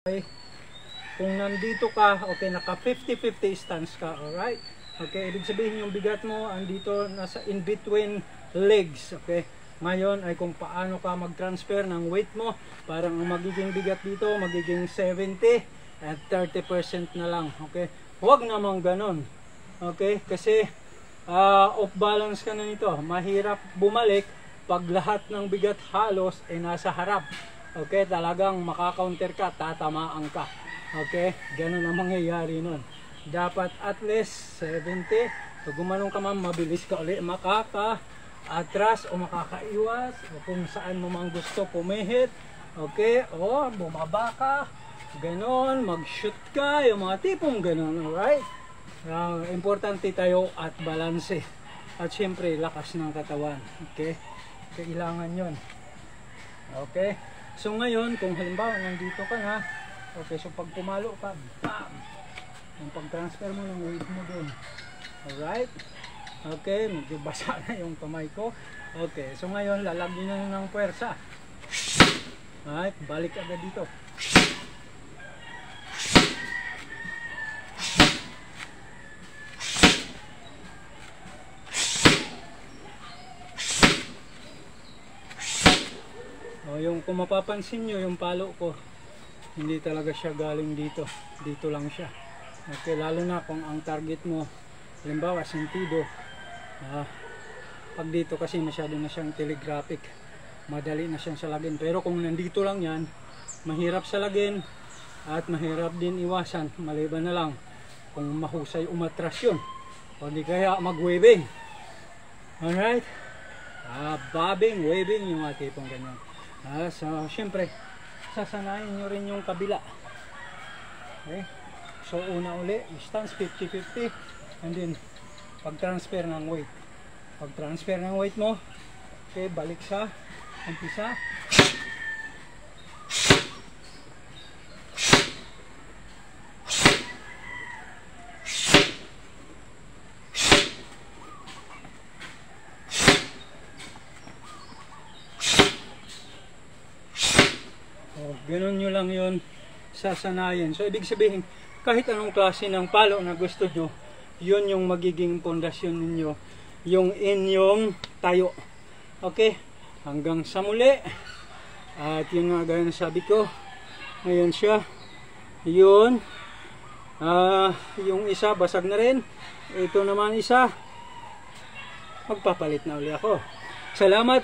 Okay? Kung nandito ka, okay, naka 50-50 stance ka, alright? Okay, ibig sabihin yung bigat mo andito nasa in between legs, okay? Ngayon ay kung paano ka mag-transfer ng weight mo, parang ang magiging bigat dito magiging 70 at 30% na lang, okay? Huwag namang ganon, okay? Kasi off balance ka na nito, mahirap bumalik pag lahat ng bigat halos ay nasa harap. Okay, talagang makaka-counter ka, tatamaan ka. Okay, ganun ang mangyayari nun. Dapat at least 70. So gumanong ka man, mabilis ka ulit makaka-atras o makakaiwas o kung saan mo mang gusto pumihit. Okay, o bumaba ka, ganun, mag-shoot ka, yung mga tipong ganun, alright? Importante tayo at balanse. At syempre, lakas ng katawan. Okay, kailangan yun. Okay. So ngayon, kung halimbawa nandito ka na, okay, so pag pumalo ka, bam! Yung pag-transfer mo ng weight mo dun. Alright? Okay, medyo basa na yung kamay ko. Okay, so ngayon, lalagyan na ng puwersa. Alright, balik agad dito. Yung kung mapapansin nyo, yung palo ko hindi talaga siya galing dito, dito lang siya. Okay, lalo na kung ang target mo halimbawa sentido, pag dito kasi masyado na siyang telegraphic, madali na siyang salagin. Pero kung nandito lang yan, mahirap salagin at mahirap din iwasan, maliban na lang kung mahusay umatras yun o di kaya mag-waving. Alright, bobbing, waving, yung mga tipong ganyan. So, syempre, sasanayin nyo rin yung kabila. Okay? So, una uli, stance 50-50 and then, pag-transfer ng weight. Pag-transfer ng weight mo, okay, balik sa umpisa. Ganun nyo lang yun sasanayin. So ibig sabihin, kahit anong klase ng palo na gusto nyo, yun yung magiging pundasyon ninyo, yung inyong tayo. Okay, hanggang sa muli. At yun nga, gaya na sabi ko, ngayon siya, yun, yung isa basag na rin, ito naman isa, magpapalit na uli ako. Salamat.